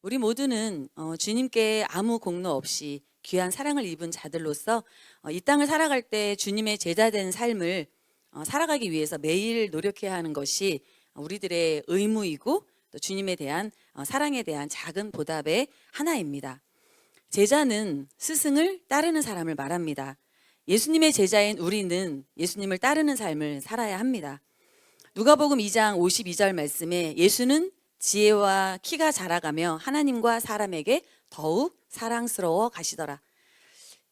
우리 모두는 주님께 아무 공로 없이 귀한 사랑을 입은 자들로서 이 땅을 살아갈 때 주님의 제자된 삶을 살아가기 위해서 매일 노력해야 하는 것이 우리들의 의무이고 또 주님에 대한 사랑에 대한 작은 보답의 하나입니다. 제자는 스승을 따르는 사람을 말합니다. 예수님의 제자인 우리는 예수님을 따르는 삶을 살아야 합니다. 누가복음 2장 52절 말씀에 예수는 지혜와 키가 자라가며 하나님과 사람에게 더욱 사랑스러워 가시더라.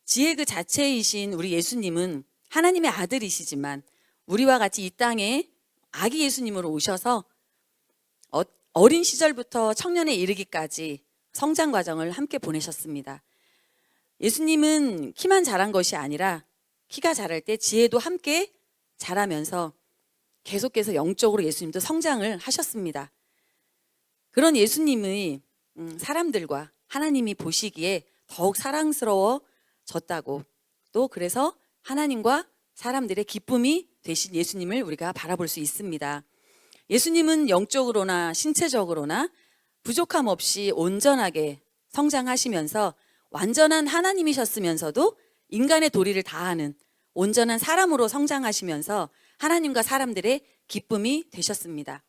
지혜 그 자체이신 우리 예수님은 하나님의 아들이시지만 우리와 같이 이 땅에 아기 예수님으로 오셔서 어린 시절부터 청년에 이르기까지 성장 과정을 함께 보내셨습니다. 예수님은 키만 자란 것이 아니라 키가 자랄 때 지혜도 함께 자라면서 계속해서 영적으로 예수님도 성장을 하셨습니다. 그런 예수님의 사람들과 하나님이 보시기에 더욱 사랑스러워졌다고, 또 그래서 하나님과 사람들의 기쁨이 되신 예수님을 우리가 바라볼 수 있습니다. 예수님은 영적으로나 신체적으로나 부족함 없이 온전하게 성장하시면서 완전한 하나님이셨으면서도 인간의 도리를 다하는 온전한 사람으로 성장하시면서 하나님과 사람들의 기쁨이 되셨습니다.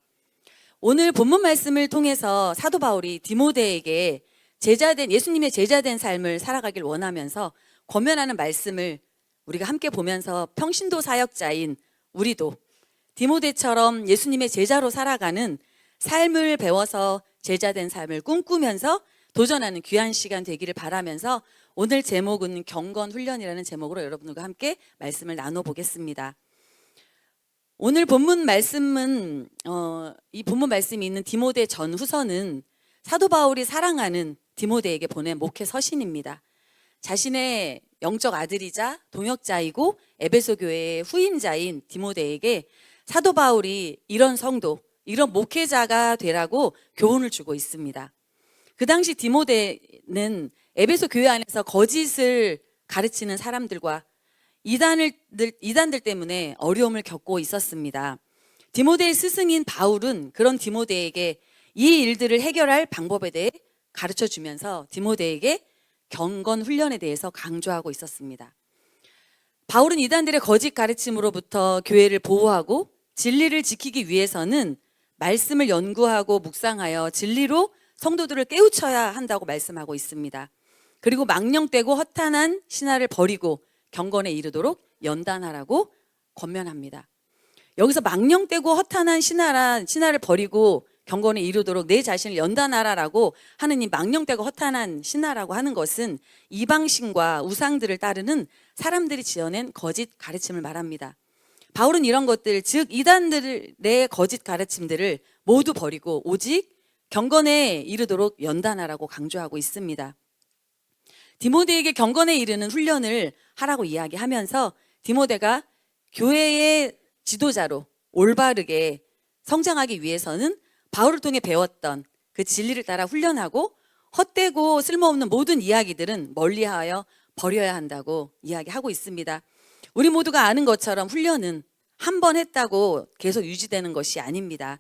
오늘 본문 말씀을 통해서 사도 바울이 디모데에게 예수님의 제자된 삶을 살아가길 원하면서 권면하는 말씀을 우리가 함께 보면서 평신도 사역자인 우리도 디모데처럼 예수님의 제자로 살아가는 삶을 배워서 제자된 삶을 꿈꾸면서 도전하는 귀한 시간 되기를 바라면서 오늘 제목은 경건훈련이라는 제목으로 여러분들과 함께 말씀을 나눠보겠습니다. 오늘 본문 말씀은 이 본문 말씀이 있는 디모데 전후서는 사도 바울이 사랑하는 디모데에게 보낸 목회 서신입니다. 자신의 영적 아들이자 동역자이고 에베소 교회의 후임자인 디모데에게 사도 바울이 이런 성도, 이런 목회자가 되라고 교훈을 주고 있습니다. 그 당시 디모데는 에베소 교회 안에서 거짓을 가르치는 사람들과 이단들 때문에 어려움을 겪고 있었습니다. 디모데의 스승인 바울은 그런 디모데에게 이 일들을 해결할 방법에 대해 가르쳐 주면서 디모데에게 경건 훈련에 대해서 강조하고 있었습니다. 바울은 이단들의 거짓 가르침으로부터 교회를 보호하고 진리를 지키기 위해서는 말씀을 연구하고 묵상하여 진리로 성도들을 깨우쳐야 한다고 말씀하고 있습니다. 그리고 망령되고 허탄한 신화를 버리고 경건에 이르도록 연단하라고 권면합니다. 여기서 망령되고 허탄한 신화를 버리고 경건에 이르도록 내 자신을 연단하라라고 하는 이 망령되고 허탄한 신화라고 하는 것은 이방신과 우상들을 따르는 사람들이 지어낸 거짓 가르침을 말합니다. 바울은 이런 것들, 즉 이단들의 거짓 가르침들을 모두 버리고 오직 경건에 이르도록 연단하라고 강조하고 있습니다. 디모데에게 경건에 이르는 훈련을 하라고 이야기하면서 디모데가 교회의 지도자로 올바르게 성장하기 위해서는 바울을 통해 배웠던 그 진리를 따라 훈련하고 헛되고 쓸모없는 모든 이야기들은 멀리하여 버려야 한다고 이야기하고 있습니다. 우리 모두가 아는 것처럼 훈련은 한 번 했다고 계속 유지되는 것이 아닙니다.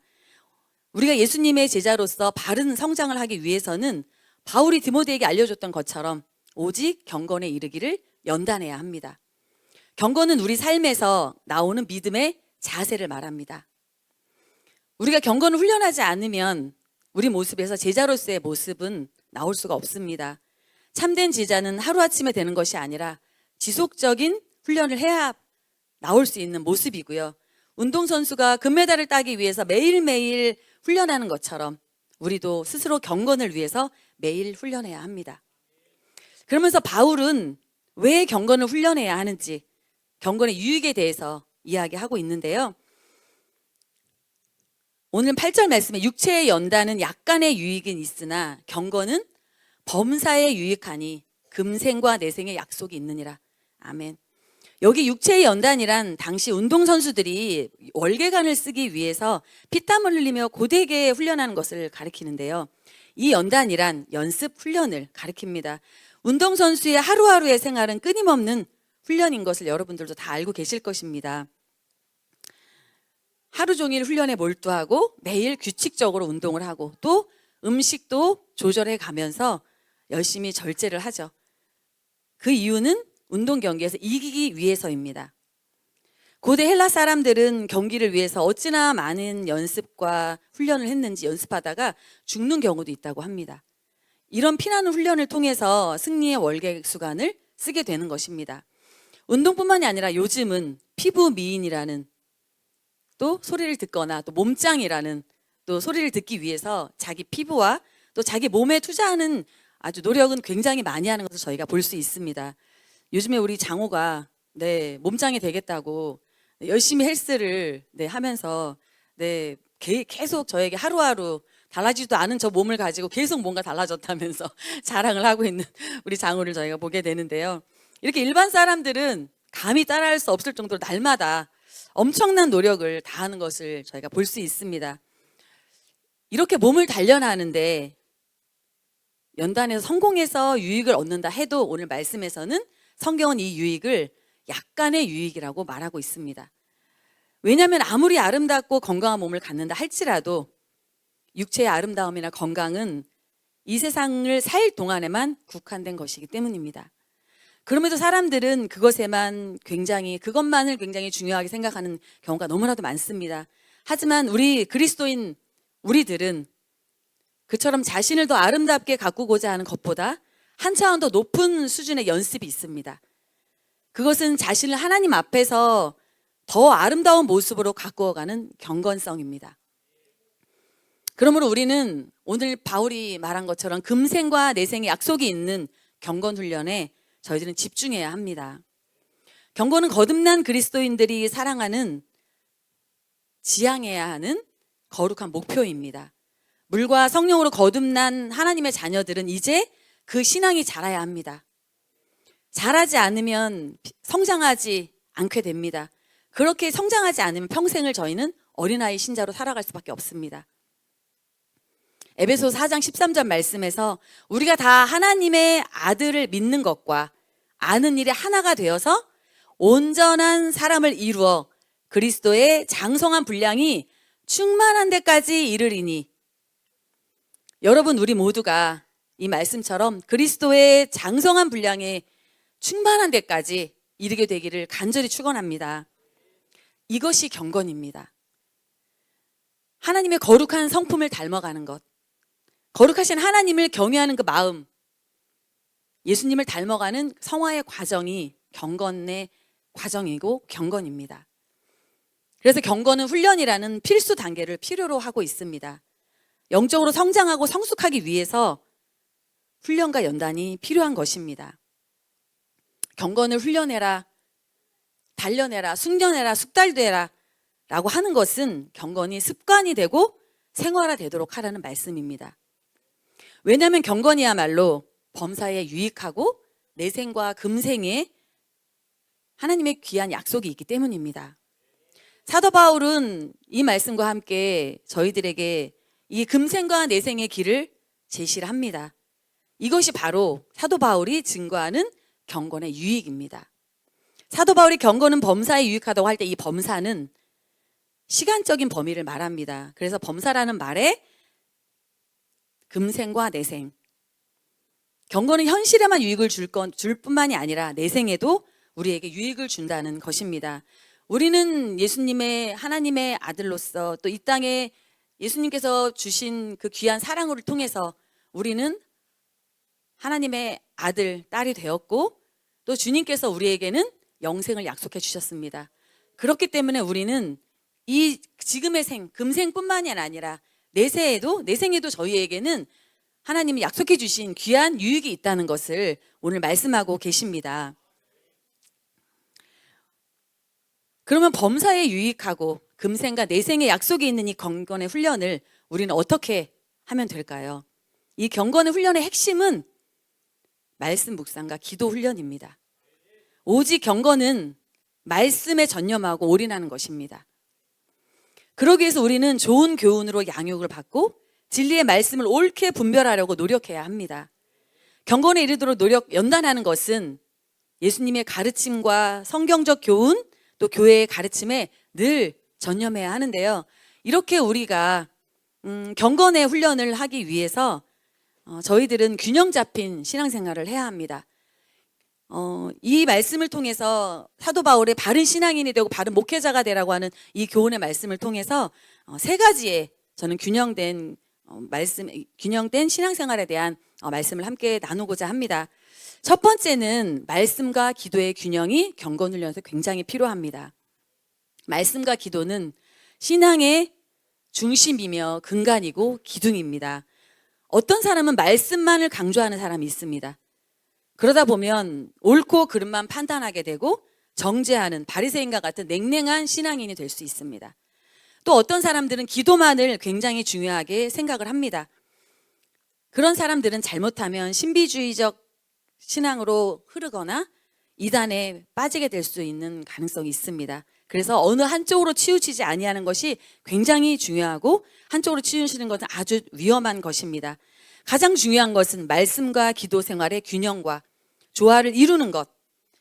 우리가 예수님의 제자로서 바른 성장을 하기 위해서는 바울이 디모데에게 알려줬던 것처럼 오직 경건에 이르기를 연단해야 합니다. 경건은 우리 삶에서 나오는 믿음의 자세를 말합니다. 우리가 경건을 훈련하지 않으면 우리 모습에서 제자로서의 모습은 나올 수가 없습니다. 참된 제자는 하루아침에 되는 것이 아니라 지속적인 훈련을 해야 나올 수 있는 모습이고요. 운동선수가 금메달을 따기 위해서 매일매일 훈련하는 것처럼 우리도 스스로 경건을 위해서 매일 훈련해야 합니다. 그러면서 바울은 왜 경건을 훈련해야 하는지, 경건의 유익에 대해서 이야기하고 있는데요. 오늘 8절 말씀에 육체의 연단은 약간의 유익은 있으나 경건은 범사에 유익하니 금생과 내생의 약속이 있느니라. 아멘. 여기 육체의 연단이란 당시 운동선수들이 월계관을 쓰기 위해서 피땀을 흘리며 고되게 훈련하는 것을 가리키는데요. 이 연단이란 연습 훈련을 가리킵니다. 운동선수의 하루하루의 생활은 끊임없는 훈련인 것을 여러분들도 다 알고 계실 것입니다. 하루 종일 훈련에 몰두하고 매일 규칙적으로 운동을 하고 또 음식도 조절해 가면서 열심히 절제를 하죠. 그 이유는 운동 경기에서 이기기 위해서입니다. 고대 헬라 사람들은 경기를 위해서 어찌나 많은 연습과 훈련을 했는지 연습하다가 죽는 경우도 있다고 합니다. 이런 피나는 훈련을 통해서 승리의 월계수관을 쓰게 되는 것입니다. 운동뿐만이 아니라 요즘은 피부 미인이라는 또 소리를 듣거나 또 몸짱이라는 또 소리를 듣기 위해서 자기 피부와 또 자기 몸에 투자하는 아주 노력은 굉장히 많이 하는 것을 저희가 볼 수 있습니다. 요즘에 우리 장호가 몸짱이 되겠다고 열심히 헬스를 하면서 계속 저에게 하루하루 달라지지도 않은 저 몸을 가지고 계속 뭔가 달라졌다면서 자랑을 하고 있는 우리 장호를 저희가 보게 되는데요. 이렇게 일반 사람들은 감히 따라할 수 없을 정도로 날마다 엄청난 노력을 다하는 것을 저희가 볼 수 있습니다. 이렇게 몸을 단련하는데 연단에서 성공해서 유익을 얻는다 해도 오늘 말씀에서는 성경은 이 유익을 약간의 유익이라고 말하고 있습니다. 왜냐하면 아무리 아름답고 건강한 몸을 갖는다 할지라도 육체의 아름다움이나 건강은 이 세상을 살 동안에만 국한된 것이기 때문입니다. 그럼에도 사람들은 그것만을 굉장히 중요하게 생각하는 경우가 너무나도 많습니다. 하지만 우리 그리스도인 우리들은 그처럼 자신을 더 아름답게 가꾸고자 하는 것보다 한 차원 더 높은 수준의 연습이 있습니다. 그것은 자신을 하나님 앞에서 더 아름다운 모습으로 가꾸어가는 경건성입니다. 그러므로 우리는 오늘 바울이 말한 것처럼 금생과 내생의 약속이 있는 경건 훈련에 저희들은 집중해야 합니다. 경건은 거듭난 그리스도인들이 사랑하는 지향해야 하는 거룩한 목표입니다. 물과 성령으로 거듭난 하나님의 자녀들은 이제 그 신앙이 자라야 합니다. 자라지 않으면 성장하지 않게 됩니다. 그렇게 성장하지 않으면 평생을 저희는 어린아이 신자로 살아갈 수밖에 없습니다. 에베소 4장 13절 말씀에서 우리가 다 하나님의 아들을 믿는 것과 아는 일에 하나가 되어서 온전한 사람을 이루어 그리스도의 장성한 분량이 충만한 데까지 이르리니, 여러분 우리 모두가 이 말씀처럼 그리스도의 장성한 분량에 충만한 데까지 이르게 되기를 간절히 축원합니다. 이것이 경건입니다. 하나님의 거룩한 성품을 닮아가는 것, 거룩하신 하나님을 경외하는 그 마음, 예수님을 닮아가는 성화의 과정이 경건의 과정이고 경건입니다. 그래서 경건은 훈련이라는 필수 단계를 필요로 하고 있습니다. 영적으로 성장하고 성숙하기 위해서 훈련과 연단이 필요한 것입니다. 경건을 훈련해라, 단련해라, 숙련해라, 숙달되라 라고 하는 것은 경건이 습관이 되고 생활화되도록 하라는 말씀입니다. 왜냐하면 경건이야말로 범사에 유익하고 내생과 금생에 하나님의 귀한 약속이 있기 때문입니다. 사도 바울은 이 말씀과 함께 저희들에게 이 금생과 내생의 길을 제시를 합니다. 이것이 바로 사도 바울이 증거하는 경건의 유익입니다. 사도 바울이 경건은 범사에 유익하다고 할 때 이 범사는 시간적인 범위를 말합니다. 그래서 범사라는 말에 금생과 내생, 경건은 현실에만 유익을 줄 뿐만이 아니라 내생에도 우리에게 유익을 준다는 것입니다. 우리는 예수님의 하나님의 아들로서 또 이 땅에 예수님께서 주신 그 귀한 사랑을 통해서 우리는 하나님의 아들, 딸이 되었고 또 주님께서 우리에게는 영생을 약속해 주셨습니다. 그렇기 때문에 우리는 이 지금의 금생뿐만이 아니라 내생에도 저희에게는 하나님이 약속해 주신 귀한 유익이 있다는 것을 오늘 말씀하고 계십니다. 그러면 범사에 유익하고 금생과 내생의 약속이 있는 이 경건의 훈련을 우리는 어떻게 하면 될까요? 이 경건의 훈련의 핵심은 말씀 묵상과 기도 훈련입니다. 오직 경건은 말씀에 전념하고 올인하는 것입니다. 그러기 위해서 우리는 좋은 교훈으로 양육을 받고 진리의 말씀을 옳게 분별하려고 노력해야 합니다. 경건에 이르도록 연단하는 것은 예수님의 가르침과 성경적 교훈 또 교회의 가르침에 늘 전념해야 하는데요. 이렇게 우리가 경건의 훈련을 하기 위해서 저희들은 균형 잡힌 신앙생활을 해야 합니다. 이 말씀을 통해서 사도 바울의 바른 신앙인이 되고 바른 목회자가 되라고 하는 이 교훈의 말씀을 통해서 세 가지의 저는 균형된 신앙생활에 대한 말씀을 함께 나누고자 합니다. 첫 번째는 말씀과 기도의 균형이 경건훈련에서 굉장히 필요합니다. 말씀과 기도는 신앙의 중심이며 근간이고 기둥입니다. 어떤 사람은 말씀만을 강조하는 사람이 있습니다. 그러다 보면 옳고 그름만 판단하게 되고 정죄하는 바리새인과 같은 냉랭한 신앙인이 될 수 있습니다. 또 어떤 사람들은 기도만을 굉장히 중요하게 생각을 합니다. 그런 사람들은 잘못하면 신비주의적 신앙으로 흐르거나 이단에 빠지게 될 수 있는 가능성이 있습니다. 그래서 어느 한쪽으로 치우치지 아니하는 것이 굉장히 중요하고 한쪽으로 치우치는 것은 아주 위험한 것입니다. 가장 중요한 것은 말씀과 기도 생활의 균형과 조화를 이루는 것,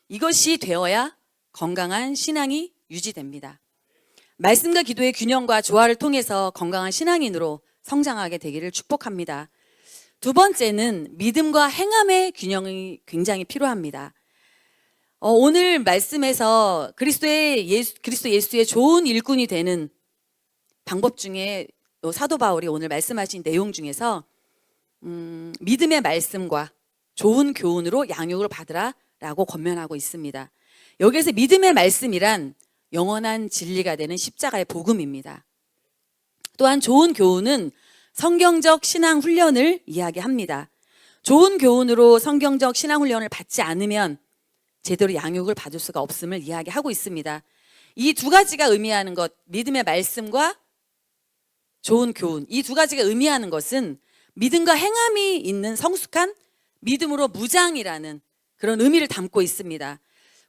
이것이 되어야 건강한 신앙이 유지됩니다. 말씀과 기도의 균형과 조화를 통해서 건강한 신앙인으로 성장하게 되기를 축복합니다. 두 번째는 믿음과 행함의 균형이 굉장히 필요합니다. 오늘 말씀에서 그리스도 예수의 좋은 일꾼이 되는 방법 중에 사도 바울이 오늘 말씀하신 내용 중에서 믿음의 말씀과 좋은 교훈으로 양육을 받으라라고 권면하고 있습니다. 여기에서 믿음의 말씀이란 영원한 진리가 되는 십자가의 복음입니다. 또한 좋은 교훈은 성경적 신앙 훈련을 이야기합니다. 좋은 교훈으로 성경적 신앙 훈련을 받지 않으면 제대로 양육을 받을 수가 없음을 이야기하고 있습니다. 이 두 가지가 의미하는 것, 믿음의 말씀과 좋은 교훈, 이 두 가지가 의미하는 것은 믿음과 행함이 있는 성숙한 믿음으로 무장이라는 그런 의미를 담고 있습니다.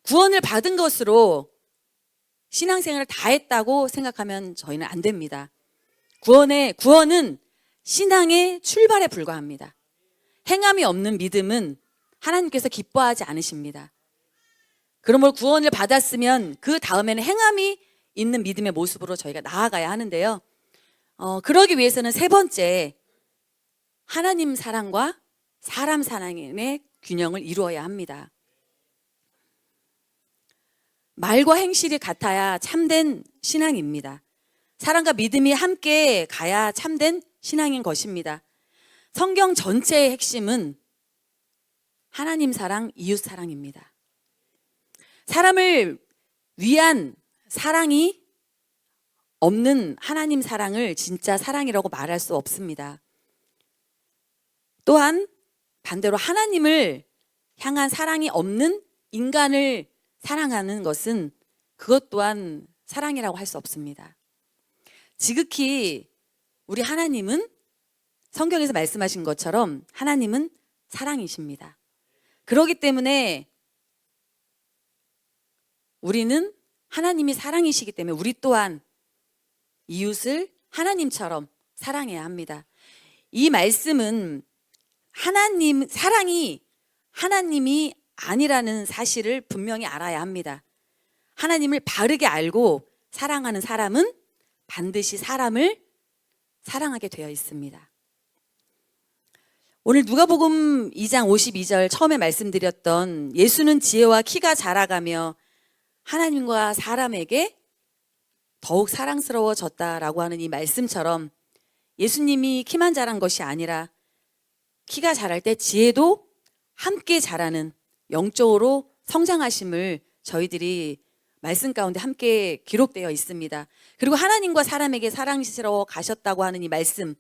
구원을 받은 것으로 신앙생활을 다 했다고 생각하면 저희는 안 됩니다. 구원은 신앙의 출발에 불과합니다. 행함이 없는 믿음은 하나님께서 기뻐하지 않으십니다. 그러므로 구원을 받았으면 그 다음에는 행함이 있는 믿음의 모습으로 저희가 나아가야 하는데요. 그러기 위해서는 세 번째, 하나님 사랑과 사람 사랑의 균형을 이루어야 합니다. 말과 행실이 같아야 참된 신앙입니다. 사랑과 믿음이 함께 가야 참된 신앙인 것입니다. 성경 전체의 핵심은 하나님 사랑, 이웃 사랑입니다. 사람을 위한 사랑이 없는 하나님 사랑을 진짜 사랑이라고 말할 수 없습니다. 또한 반대로 하나님을 향한 사랑이 없는 인간을 사랑하는 것은 그것 또한 사랑이라고 할 수 없습니다. 지극히 우리 하나님은 성경에서 말씀하신 것처럼 하나님은 사랑이십니다. 그렇기 때문에 우리는 하나님이 사랑이시기 때문에 우리 또한 이웃을 하나님처럼 사랑해야 합니다. 이 말씀은 사랑이 하나님이 아니라는 사실을 분명히 알아야 합니다. 하나님을 바르게 알고 사랑하는 사람은 반드시 사람을 사랑하게 되어 있습니다. 오늘 누가복음 2장 52절 처음에 말씀드렸던 예수는 지혜와 키가 자라가며 하나님과 사람에게 더욱 사랑스러워졌다라고 하는 이 말씀처럼 예수님이 키만 자란 것이 아니라 키가 자랄 때 지혜도 함께 자라는 영적으로 성장하심을 저희들이 말씀 가운데 함께 기록되어 있습니다. 그리고 하나님과 사람에게 사랑스러워 가셨다고 하는 이 말씀,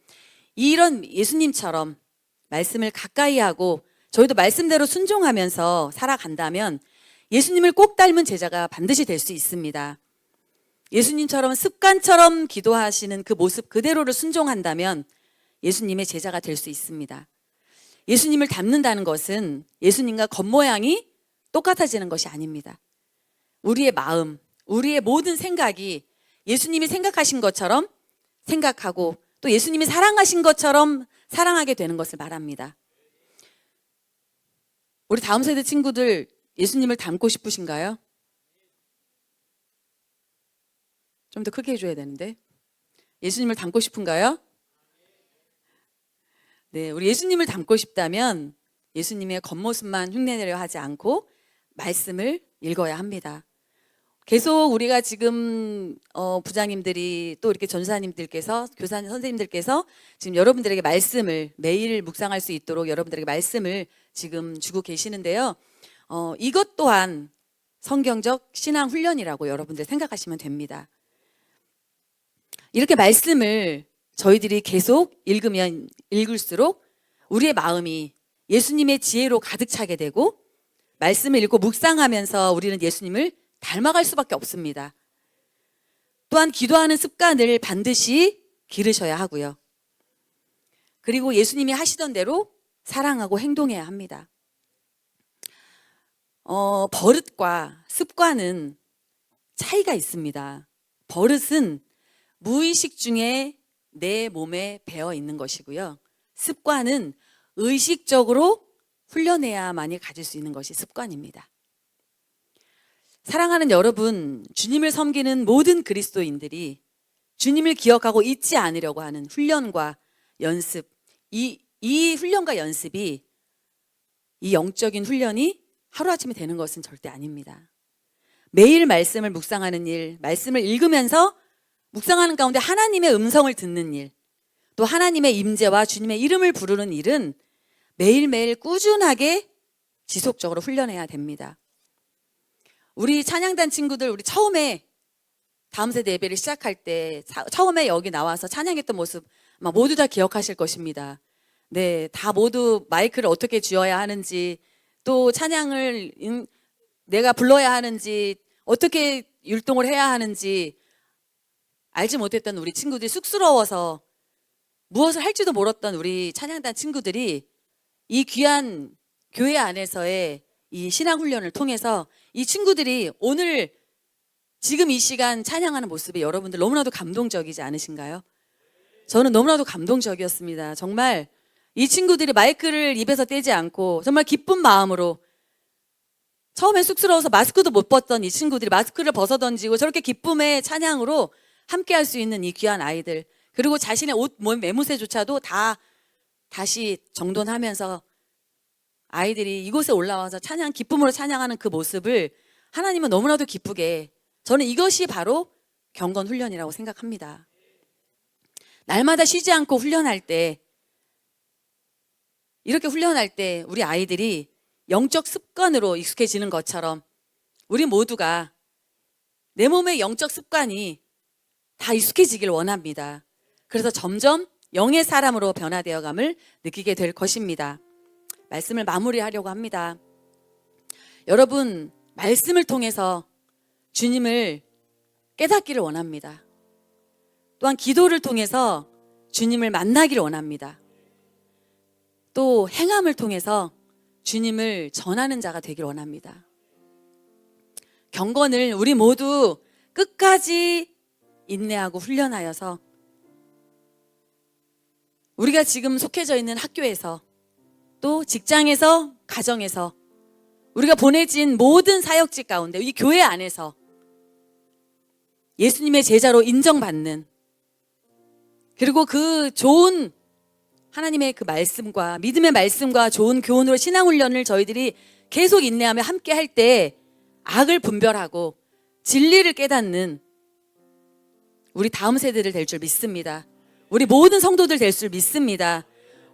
이런 예수님처럼 말씀을 가까이 하고 저희도 말씀대로 순종하면서 살아간다면 예수님을 꼭 닮은 제자가 반드시 될 수 있습니다. 예수님처럼 습관처럼 기도하시는 그 모습 그대로를 순종한다면 예수님의 제자가 될 수 있습니다. 예수님을 닮는다는 것은 예수님과 겉모양이 똑같아지는 것이 아닙니다. 우리의 마음, 우리의 모든 생각이 예수님이 생각하신 것처럼 생각하고 또 예수님이 사랑하신 것처럼 사랑하게 되는 것을 말합니다. 우리 다음 세대 친구들 예수님을 닮고 싶으신가요? 좀 더 크게 해줘야 되는데. 예수님을 닮고 싶은가요? 네, 우리 예수님을 닮고 싶다면 예수님의 겉모습만 흉내내려 하지 않고 말씀을 읽어야 합니다. 계속 우리가 지금 부장님들이 또 이렇게 전사님들께서 교사 선생님들께서 지금 여러분들에게 말씀을 매일 묵상할 수 있도록 여러분들에게 말씀을 지금 주고 계시는데요. 이것 또한 성경적 신앙 훈련이라고 여러분들 생각하시면 됩니다. 이렇게 말씀을 저희들이 계속 읽으면 읽을수록 우리의 마음이 예수님의 지혜로 가득 차게 되고 말씀을 읽고 묵상하면서 우리는 예수님을 닮아갈 수밖에 없습니다. 또한 기도하는 습관을 반드시 기르셔야 하고요. 그리고 예수님이 하시던 대로 사랑하고 행동해야 합니다. 버릇과 습관은 차이가 있습니다. 버릇은 무의식 중에 내 몸에 배어 있는 것이고요. 습관은 의식적으로 훈련해야만이 가질 수 있는 것이 습관입니다. 사랑하는 여러분, 주님을 섬기는 모든 그리스도인들이 주님을 기억하고 잊지 않으려고 하는 훈련과 연습, 이 훈련과 연습이 이 영적인 훈련이 하루아침에 되는 것은 절대 아닙니다. 매일 말씀을 묵상하는 일, 말씀을 읽으면서 묵상하는 가운데 하나님의 음성을 듣는 일, 또 하나님의 임재와 주님의 이름을 부르는 일은 매일매일 꾸준하게 지속적으로 훈련해야 됩니다. 우리 찬양단 친구들, 우리 처음에 다음 세대 예배를 시작할 때 처음에 여기 나와서 찬양했던 모습 아마 모두 다 기억하실 것입니다. 네, 다 모두 마이크를 어떻게 쥐어야 하는지, 또 찬양을 내가 불러야 하는지, 어떻게 율동을 해야 하는지 알지 못했던 우리 친구들이 쑥스러워서 무엇을 할지도 몰랐던 우리 찬양단 친구들이 이 귀한 교회 안에서의 이 신앙훈련을 통해서 이 친구들이 오늘 지금 이 시간 찬양하는 모습이 여러분들 너무나도 감동적이지 않으신가요? 저는 너무나도 감동적이었습니다. 정말 이 친구들이 마이크를 입에서 떼지 않고 정말 기쁜 마음으로, 처음에 쑥스러워서 마스크도 못 벗던 이 친구들이 마스크를 벗어던지고 저렇게 기쁨의 찬양으로 함께 할 수 있는 이 귀한 아이들, 그리고 자신의 옷, 몸, 매무새조차도 다시 정돈하면서 아이들이 이곳에 올라와서 기쁨으로 찬양하는 그 모습을 하나님은 너무나도 기쁘게, 저는 이것이 바로 경건 훈련이라고 생각합니다. 날마다 쉬지 않고 훈련할 때, 이렇게 훈련할 때 우리 아이들이 영적 습관으로 익숙해지는 것처럼 우리 모두가 내 몸의 영적 습관이 다 익숙해지길 원합니다. 그래서 점점 영의 사람으로 변화되어감을 느끼게 될 것입니다. 말씀을 마무리하려고 합니다. 여러분, 말씀을 통해서 주님을 깨닫기를 원합니다. 또한 기도를 통해서 주님을 만나기를 원합니다. 또 행함을 통해서 주님을 전하는 자가 되길 원합니다. 경건을 우리 모두 끝까지 인내하고 훈련하여서 우리가 지금 속해져 있는 학교에서, 또 직장에서, 가정에서, 우리가 보내진 모든 사역직 가운데 이 교회 안에서 예수님의 제자로 인정받는, 그리고 그 좋은 하나님의 그 말씀과 믿음의 말씀과 좋은 교훈으로 신앙훈련을 저희들이 계속 인내하며 함께 할 때 악을 분별하고 진리를 깨닫는 우리 다음 세대들 될 줄 믿습니다. 우리 모든 성도들 될 줄 믿습니다.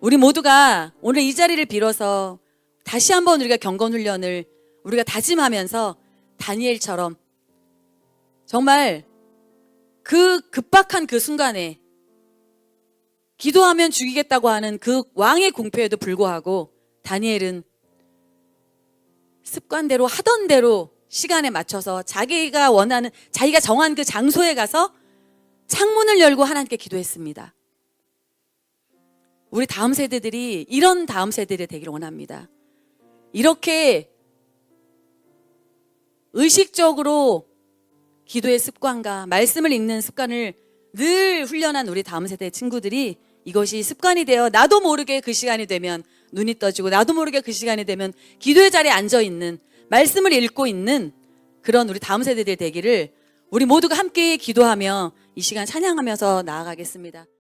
우리 모두가 오늘 이 자리를 빌어서 다시 한번 우리가 경건훈련을 우리가 다짐하면서 다니엘처럼 정말 그 급박한 그 순간에 기도하면 죽이겠다고 하는 그 왕의 공표에도 불구하고 다니엘은 습관대로 하던 대로 시간에 맞춰서 자기가 정한 그 장소에 가서 창문을 열고 하나님께 기도했습니다. 우리 다음 세대들이 이런 다음 세대들이 되기를 원합니다. 이렇게 의식적으로 기도의 습관과 말씀을 읽는 습관을 늘 훈련한 우리 다음 세대 친구들이 이것이 습관이 되어 나도 모르게 그 시간이 되면 눈이 떠지고 나도 모르게 그 시간이 되면 기도의 자리에 앉아있는, 말씀을 읽고 있는 그런 우리 다음 세대들 되기를 우리 모두가 함께 기도하며 이 시간 찬양하면서 나아가겠습니다.